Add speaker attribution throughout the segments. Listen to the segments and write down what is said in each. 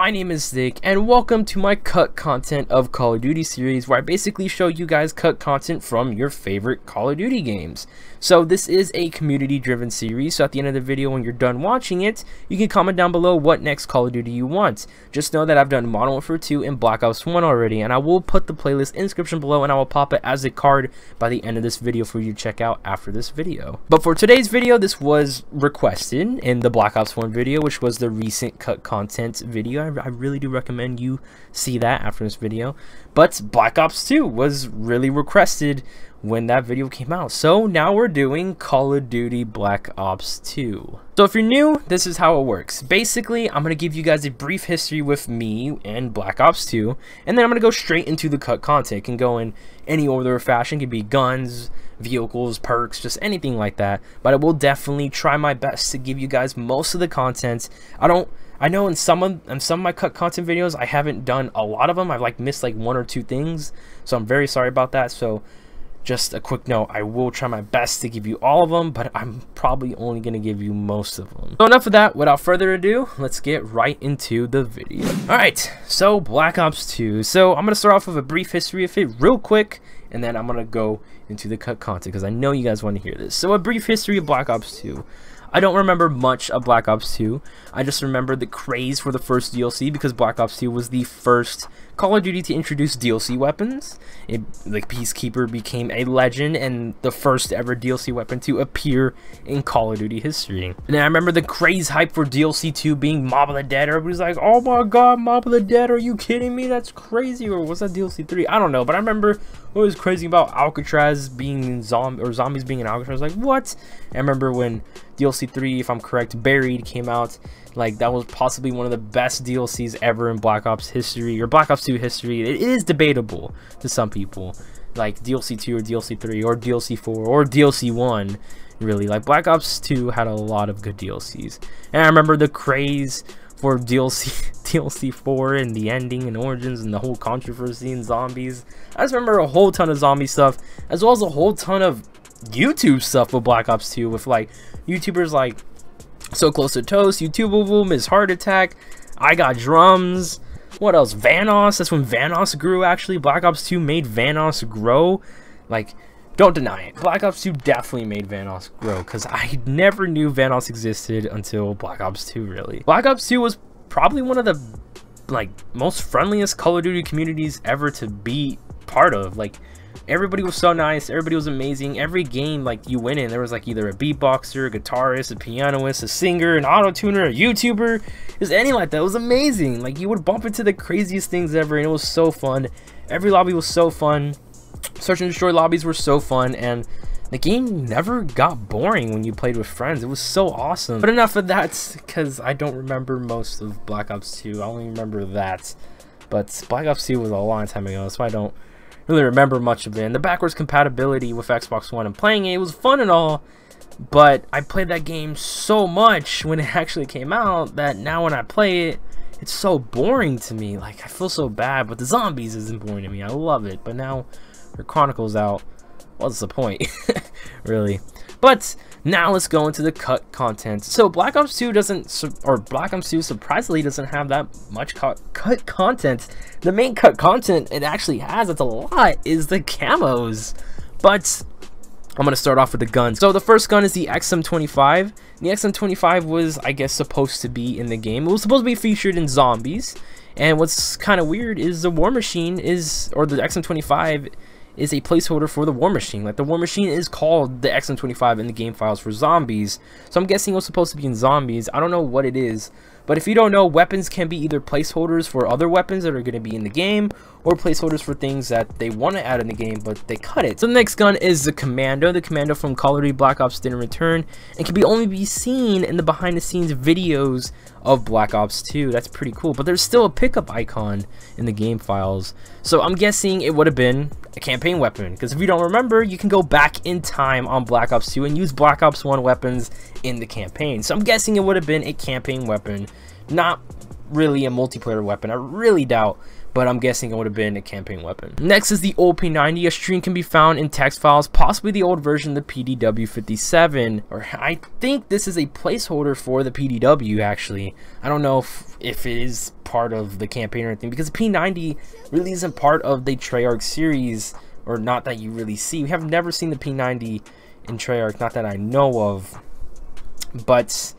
Speaker 1: my name is DezNik, and welcome to my cut content of Call of Duty series, where I basically show you guys cut content from your favorite Call of Duty games. So this is a community driven series, so at the end of the video when you're done watching it, you can comment down below what next Call of Duty you want. Just know that I've done Modern Warfare 2 and Black Ops 1 already, and I will put the playlist in the description below, and I will pop it as a card by the end of this video for you to check out after this video. But for today's video, this was requested in the Black Ops 1 video, which was the recent cut content video. I really do recommend you see that after this video. But Black Ops 2 was really requested when that video came out, so now we're doing Call of Duty Black Ops 2. So if you're new, this is how it works. Basically, I'm going to give you guys a brief history with me and Black Ops 2, and then I'm going to go straight into the cut content. It can go in any order of fashion. It could be guns, vehicles, perks, just anything like that, but I will definitely try my best to give you guys most of the content. I know in some of my cut content videos, I haven't done a lot of them. I've missed like one or two things, so I'm very sorry about that. So just a quick note, I will try my best to give you all of them, but I'm probably only going to give you most of them. So enough of that, without further ado, let's get right into the video. Alright, so Black Ops 2. So I'm going to start off with a brief history of it real quick, and then I'm going to go into the cut content because I know you guys want to hear this. So a brief history of Black Ops 2. I don't remember much of Black Ops 2. I just remember the craze for the first DLC because Black Ops 2 was the first Call of Duty to introduce DLC weapons. The Peacekeeper became a legend and the first ever DLC weapon to appear in Call of Duty history. And then I remember the craze hype for DLC 2 being Mob of the Dead. Everybody's like, oh my god, Mob of the Dead, are you kidding me? That's crazy. Or was that DLC 3? I don't know, but I remember what was crazy about Alcatraz being zombies being in Alcatraz. Like, what? I remember when DLC 3, if I'm correct, Buried came out. Like, that was possibly one of the best DLCs ever in Black Ops history, or Black Ops 2 history. It is debatable to some people, like DLC 2 or DLC 3 or DLC 4 or DLC 1. Really, like, Black Ops 2 had a lot of good DLCs. And I remember the craze for DLC 4 and the ending and origins and the whole controversy and zombies. I just remember a whole ton of zombie stuff, as well as a whole ton of YouTube stuff with Black Ops 2, with like YouTubers like So Close to Toast, YouTubeable, Ms. Heart Attack, I Got Drums. What else? Vanoss. That's when Vanoss grew, actually. Black Ops 2 made Vanoss grow. Like, don't deny it. Black Ops 2 definitely made Vanoss grow, because I never knew Vanoss existed until Black Ops 2, really. Black Ops 2 was probably one of the, like, most friendliest Call of Duty communities ever to be part of. Like, everybody was so nice, everybody was amazing. Every game, like, you went in, there was like either a beatboxer, a guitarist, a pianist, a singer, an auto-tuner, a YouTuber, just any like that. It was amazing. Like, you would bump into the craziest things ever, and it was so fun. Every lobby was so fun. Search and destroy lobbies were so fun, and the game never got boring when you played with friends. It was so awesome. But enough of that, because I don't remember most of Black Ops 2. I only remember that. But Black Ops 2 was a long time ago, so I don't really remember much of it. And the backwards compatibility with Xbox One and playing it was fun and all, but I played that game so much when it actually came out that now when I play it, it's so boring to me. Like, I feel so bad, but the zombies isn't boring to me. I love it, but now the Chronicles out, what's the point? Really. But now let's go into the cut content. So Black Ops 2 Black Ops 2 surprisingly doesn't have that much cut content. The main cut content it actually has, it's a lot, is the camos. But I'm going to start off with the guns. So the first gun is the XM25. The XM25 was, I guess, supposed to be in the game. It was supposed to be featured in zombies. And what's kind of weird is the War Machine or the XM25 is a placeholder for the War Machine. Like, the War Machine is called the XM25 in the game files for zombies, so I'm guessing it was supposed to be in zombies. I don't know what it is, but if you don't know, weapons can be either placeholders for other weapons that are going to be in the game, or placeholders for things that they want to add in the game but they cut it. So the next gun is the Commando. The Commando from Call of Duty Black Ops didn't return and can only be seen in the behind the scenes videos of Black Ops 2. That's pretty cool, but there's still a pickup icon in the game files, so I'm guessing it would have been a campaign weapon, because if you don't remember, you can go back in time on Black Ops 2 and use Black Ops 1 weapons in the campaign. So I'm guessing it would have been a campaign weapon, not really a multiplayer weapon. I really doubt but I'm guessing it would have been a campaign weapon. Next is the old P90. A string can be found in text files, possibly the old version of the PDW-57, or I think this is a placeholder for the PDW actually. I don't know if it is part of the campaign or anything, because the P90 really isn't part of the Treyarch series, or not that you really see. We have never seen the P90 in Treyarch, not that I know of, but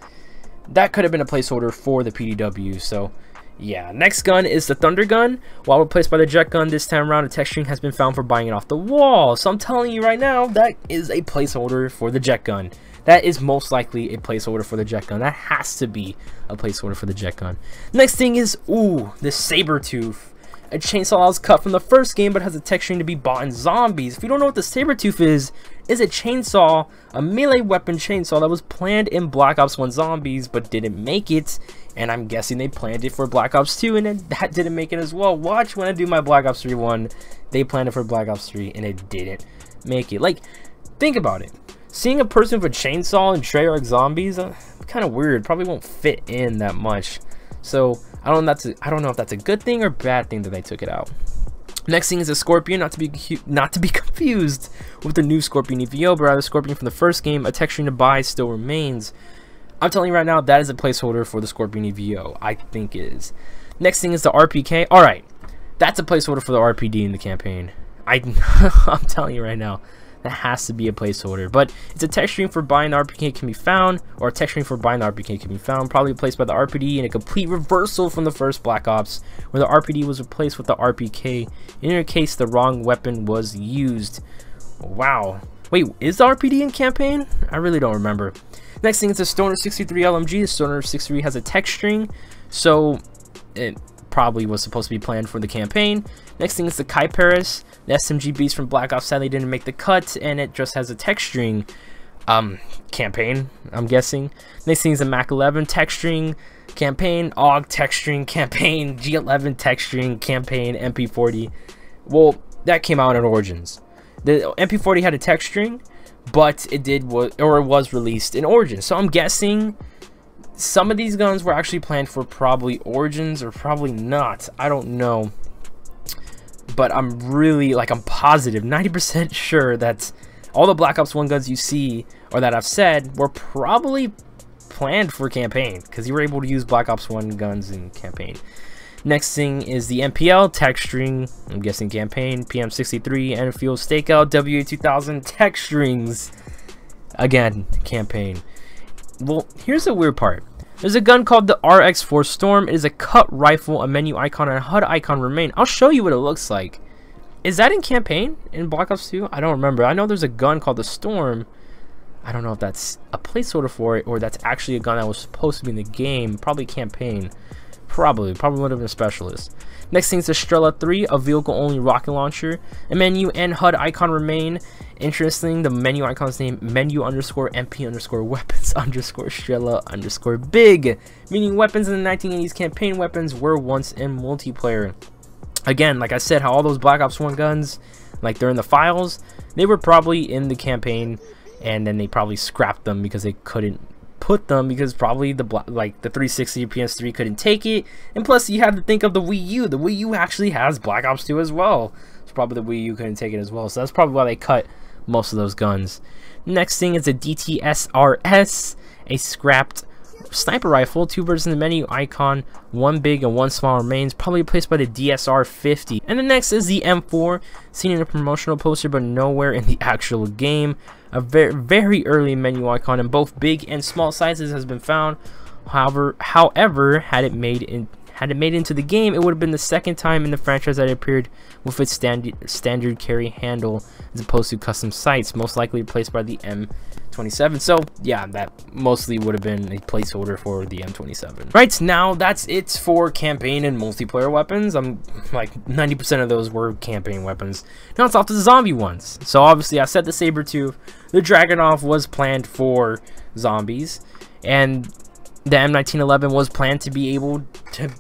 Speaker 1: that could have been a placeholder for the PDW. So yeah, next gun is the Thunder Gun. While replaced by the Jet Gun, this time around a text string has been found for buying it off the wall. So I'm telling you right now, that is a placeholder for the Jet Gun. That is most likely a placeholder for the Jet Gun. That has to be a placeholder for the Jet Gun. Next thing is, ooh, the Sabretooth. A chainsaw that was cut from the first game but has a text string to be bought in Zombies. If you don't know what the Sabretooth is a chainsaw, a melee weapon chainsaw that was planned in Black Ops 1 Zombies but didn't make it. And I'm guessing they planned it for Black Ops 2 and then that didn't make it as well. Watch when I do my Black Ops 3 one, they planned it for Black Ops 3 and it didn't make it. Like, think about it. Seeing a person with a chainsaw in Treyarch Zombies, kind of weird. Probably won't fit in that much. So I don't know if that's a good thing or bad thing that they took it out. Next thing is a Scorpion, not to be confused with the new Scorpion EVO, but rather Scorpion from the first game. A text string to buy still remains. I'm telling you right now, that is a placeholder for the Scorpion EVO. I think it is. Next thing is the RPK. All right, that's a placeholder for the RPD in the campaign. I'm telling you right now, that has to be a placeholder. But it's a text string for buying the RPK can be found, or a text string for buying the RPK can be found, probably replaced by the RPD in a complete reversal from the first Black Ops, where the RPD was replaced with the RPK. In your case, the wrong weapon was used. Wow. Wait, is the RPD in campaign? I really don't remember. Next thing is the Stoner 63 LMG. The Stoner 63 has a text string, so it probably was supposed to be planned for the campaign. Next thing is the Kai Paris. The SMG Beast from Black Ops sadly didn't make the cut, and it just has a text string campaign, I'm guessing. Next thing is the Mac 11 text string campaign, AUG text string campaign, G11 text string campaign, MP40. Well, that came out in Origins. The MP40 had a text string, but it was released in Origins. So I'm guessing some of these guns were actually planned for probably Origins or probably not. I don't know. But I'm really, like, I'm positive, 90% sure that all the Black Ops 1 guns you see, or that I've said, were probably planned for campaign, because you were able to use Black Ops 1 guns in campaign. Next thing is the MPL text string, I'm guessing campaign, PM63, Enfield Stakeout, WA2000 text strings, again, campaign. Well, here's the weird part. There's a gun called the RX-4 Storm. It is a cut rifle, a menu icon, and a HUD icon remain. I'll show you what it looks like. Is that in campaign in Black Ops 2? I don't remember. I know there's a gun called the Storm. I don't know if that's a placeholder for it or that's actually a gun that was supposed to be in the game. Probably campaign. Probably would have been a specialist. Next thing is the Strela 3, a vehicle-only rocket launcher. A menu and HUD icon remain. Interesting, the menu icon's name menu_mp_weapons_Strela_big, meaning weapons in the 1980s campaign weapons were once in multiplayer. Again, like I said, how all those Black Ops 1 guns, like they're in the files, they were probably in the campaign, and then they probably scrapped them because they couldn't put them, because probably the 360 PS3 couldn't take it, and plus you have to think of the Wii U. The Wii U actually has Black Ops 2 as well, so probably the Wii U couldn't take it as well, so that's probably why they cut most of those guns. Next thing is a DTSRS, a scrapped sniper rifle, two versions of the menu icon, one big and one small remains, probably replaced by the DSR-50. And the next is the M4, seen in a promotional poster but nowhere in the actual game. A very early menu icon in both big and small sizes has been found. However, had it made into the game, it would have been the second time in the franchise that it appeared with its standard carry handle as opposed to custom sights, most likely replaced by the M27. So yeah, that mostly would have been a placeholder for the M27. Right, now that's it for campaign and multiplayer weapons. I'm like 90% of those were campaign weapons. Now it's off to the zombie ones. So obviously I said the Sabretooth, the Dragunov was planned for zombies, and the M1911 was planned to be able to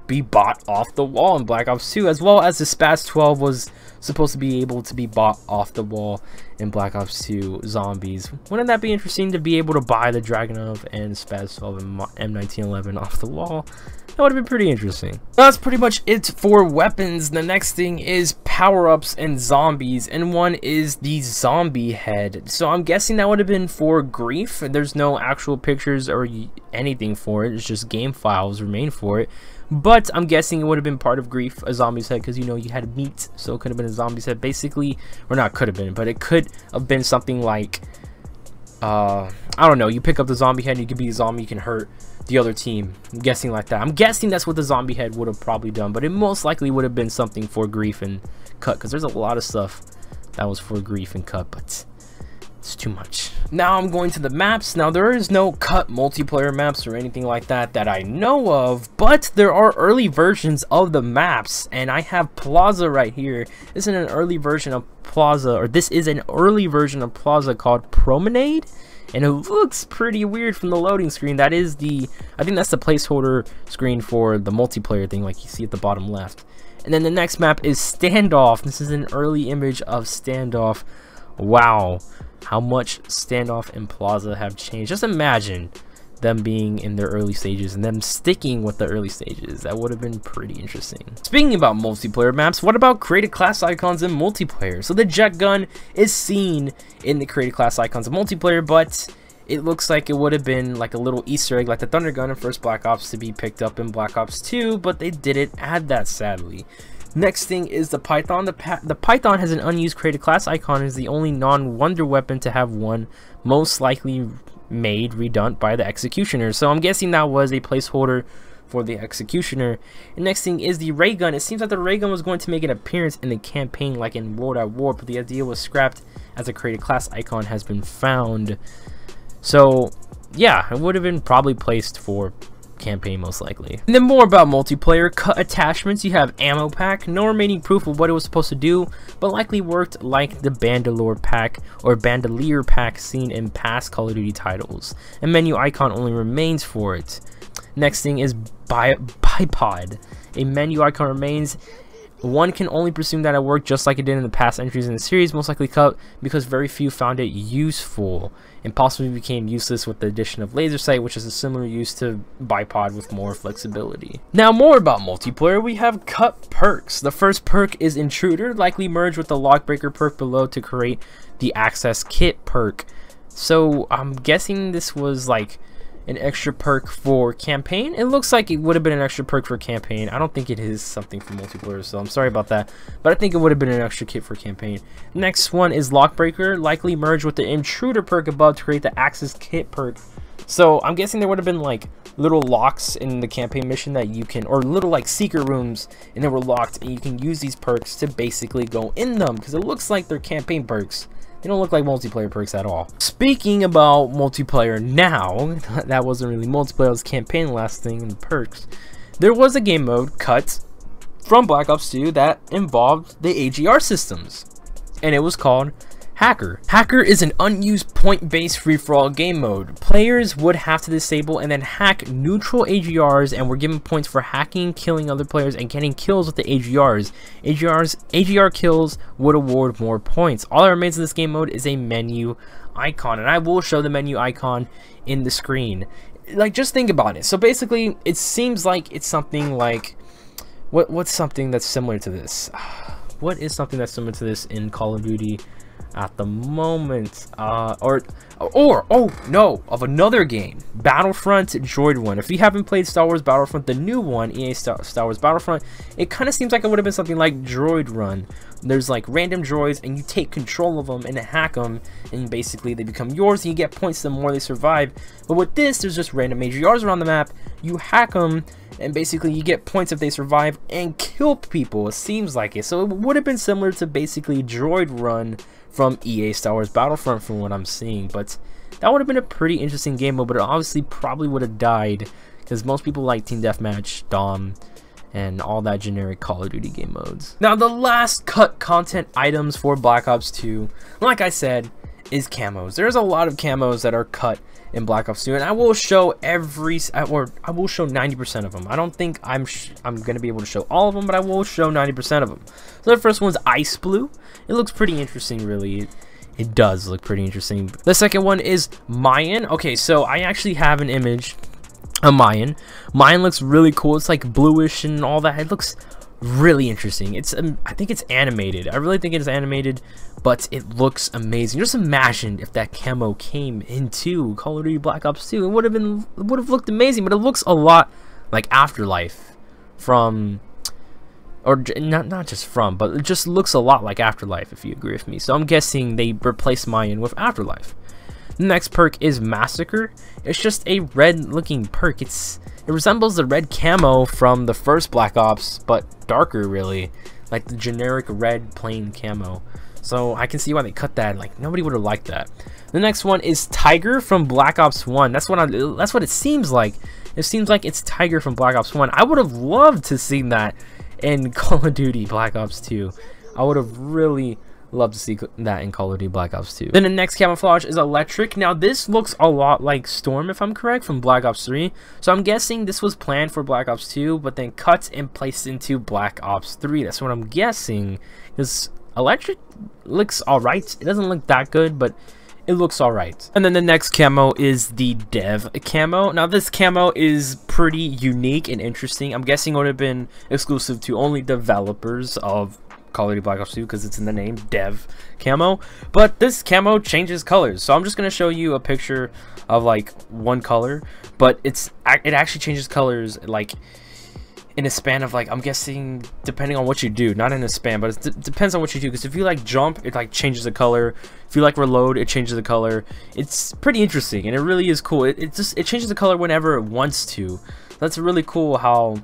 Speaker 1: be bought off the wall in Black Ops 2, as well as the Spaz 12 was supposed to be able to be bought off the wall in Black Ops 2 zombies. Wouldn't that be interesting to be able to buy the Dragunov and Spaz-12 and M1911 off the wall? That would have been pretty interesting. That's pretty much it for weapons. The next thing is power-ups and zombies, and one is the zombie head. So I'm guessing that would have been for Grief. There's no actual pictures or anything for it. It's just game files remain for it. But I'm guessing it would have been part of Grief, a zombie's head, because you know you had meat, so it could have been a zombie's head basically, or not could have been, but it could have been something like I don't know, you pick up the zombie head, you can be a zombie, you can hurt the other team. I'm guessing like that. I'm guessing that's what the zombie head would have probably done, but it most likely would have been something for Grief and Cut, because there's a lot of stuff that was for Grief and Cut, but it's too much. Now I'm going to the maps. Now there is no Cut multiplayer maps or anything like that that I know of, but there are early versions of the maps, and I have Plaza right here. This is an early version of Plaza, or this is an early version of Plaza called Promenade, and it looks pretty weird from the loading screen. That is the, I think that's the placeholder screen for the multiplayer thing, like you see at the bottom left. And then the next map is Standoff. This is an early image of Standoff. Wow, how much Standoff and Plaza have changed. Just imagine them being in their early stages and them sticking with the early stages. That would have been pretty interesting. Speaking about multiplayer maps, what about created class icons in multiplayer? So the jet gun is seen in the created class icons of multiplayer, but it looks like it would have been like a little Easter egg like the thunder gun in first Black Ops to be picked up in Black Ops 2, but they didn't add that, sadly. Next thing is the Python. The Python has an unused created class icon and is the only non-wonder weapon to have one, most likely made redone by the Executioner. So I'm guessing that was a placeholder for the Executioner. And next thing is the Raygun. It seems like the Raygun was going to make an appearance in the campaign like in World at War, but the idea was scrapped as a created class icon has been found. So yeah, it would have been probably placed for campaign most likely. And then more about multiplayer Cut attachments. You have ammo pack, no remaining proof of what it was supposed to do, but likely worked like the bandolier pack or bandolier pack seen in past Call of Duty titles. A menu icon only remains for it. Next thing is Bipod. A menu icon remains. One can only presume that it worked just like it did in the past entries in the series, most likely Cut, because very few found it useful and possibly became useless with the addition of laser sight, which is a similar use to Bipod with more flexibility. Now more about multiplayer, we have Cut perks. The first perk is Intruder, likely merged with the Lockbreaker perk below to create the Access Kit perk. So I'm guessing this was like an extra perk for campaign. It looks like it would have been an extra perk for campaign. I don't think it is something for multiplayer, so I'm sorry about that, but I think it would have been an extra kit for campaign. Next one is Lockbreaker, likely merged with the Intruder perk above to create the Access Kit perk. So I'm guessing there would have been like little locks in the campaign mission that you can, or little like secret rooms, and they were locked, and you can use these perks to basically go in them, because it looks like they're campaign perks. They don't look like multiplayer perks at all. Speaking about multiplayer now, that wasn't really multiplayer, it was campaign last thing in the perks. There was a game mode Cut from Black Ops 2 that involved the AGR systems, and it was called Hacker. Hacker is an unused point-based free-for-all game mode. Players would have to disable and then hack neutral AGRs and were given points for hacking, killing other players, and getting kills with the AGRs. AGR kills would award more points. All that remains in this game mode is a menu icon, and I will show the menu icon in the screen. Like, just think about it. So basically, it seems like it's something like, what's something that's similar to this? What is something that's similar to this in Call of Duty at the moment? Oh no, of another game, Battlefront Droid One. If you haven't played Star Wars Battlefront, the new one, EA Star Wars Battlefront, it kind of seems like it would have been something like Droid Run. There's like random droids and you take control of them and hack them, and basically they become yours and you get points the more they survive. But with this, there's just random AGRs around the map, you hack them, and basically you get points if they survive and kill people. It seems like it. So it would have been similar to basically Droid Run from EA Star Wars Battlefront from what I'm seeing, but that would have been a pretty interesting game mode, but it obviously probably would have died because most people like Team Deathmatch, Dom, and all that generic Call of Duty game modes. Now the last Cut content items for Black Ops 2, like I said, is camos. There's a lot of camos that are cut in Black Ops 2, and I will show I will show 90% of them. I don't think I'm gonna be able to show all of them, but I will show 90% of them. So the first one's Ice Blue. It looks pretty interesting, really. it does look pretty interesting. The second one is Mayan. Okay, so I actually have an image of Mayan. Mayan looks really cool. It's like bluish and all that. It looks really interesting. It's I think it's animated. I really think it's animated, but it looks amazing. Just imagine if that camo came into Call of Duty Black Ops 2. It would have looked amazing, but it looks a lot like Afterlife from, or not just from, but it just looks a lot like Afterlife, if you agree with me. So I'm guessing they replaced Mayan with Afterlife. The next perk is Massacre. It's just a red looking perk. It resembles the red camo from the first Black Ops, but darker, really, like the generic red plain camo. So I can see why they cut that. Like, nobody would have liked that. The next one is Tiger from Black Ops 1. That's what it seems like. It seems like it's Tiger from Black Ops 1. I would have loved to see that in Call of Duty Black Ops 2. I would have really loved to see that in Call of Duty Black Ops 2. Then the next camouflage is Electric. Now this looks a lot like Storm, if I'm correct, from Black Ops 3. So I'm guessing this was planned for Black Ops 2, but then cut and placed into Black Ops 3. That's what I'm guessing. Because Electric looks alright. It doesn't look that good, but it looks alright. And then the next camo is the Dev camo. Now this camo is pretty unique and interesting. I'm guessing it would have been exclusive to only developers of Call of Duty Black Ops 2 because it's in the name, Dev camo. But this camo changes colors, so I'm just going to show you a picture of like one color, but it actually changes colors like in a span of, like, I'm guessing depending on what you do, not in a span, but it depends on what you do. Because if you like jump, it like changes the color. If you like reload, it changes the color. It's pretty interesting, and it really is cool. It changes the color whenever it wants to. That's really cool how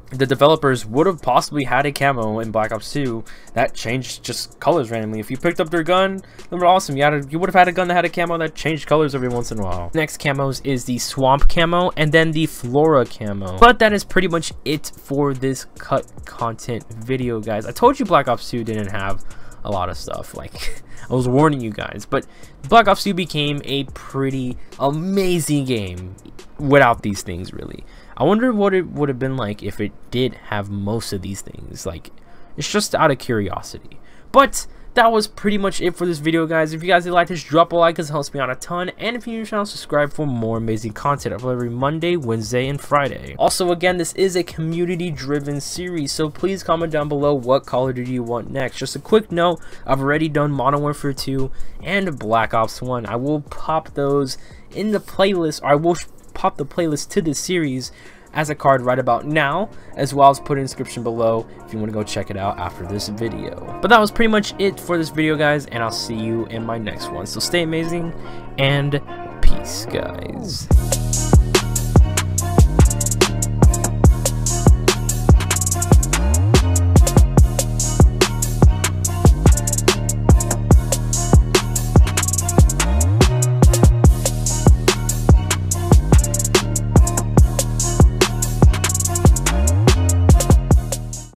Speaker 1: the developers would have possibly had a camo in Black Ops 2 that changed just colors randomly. If you picked up their gun, they were awesome. You would have had a gun that had a camo that changed colors every once in a while. Next camos is the Swamp camo and then the Flora camo. But that is pretty much it for this cut content video, guys. I told you Black Ops 2 didn't have a lot of stuff. Like, I was warning you guys, but Black Ops 2 became a pretty amazing game without these things, really. I wonder what it would have been like if it did have most of these things. Like, it's just out of curiosity. But that was pretty much it for this video, guys. If you guys did like this, drop a like, because it helps me out a ton. And if you're new to the channel, subscribe for more amazing content. I upload every Monday, Wednesday, and Friday. Also, again, this is a community-driven series, so please comment down below what Call of Duty you want next. Just a quick note, I've already done Modern Warfare 2 and Black Ops 1. I will pop those in the playlist, or I will pop the playlist to this series as a card right about now, as well as put in the description below if you want to go check it out after this video. But that was pretty much it for this video, guys, and I'll see you in my next one. So stay amazing and peace, guys.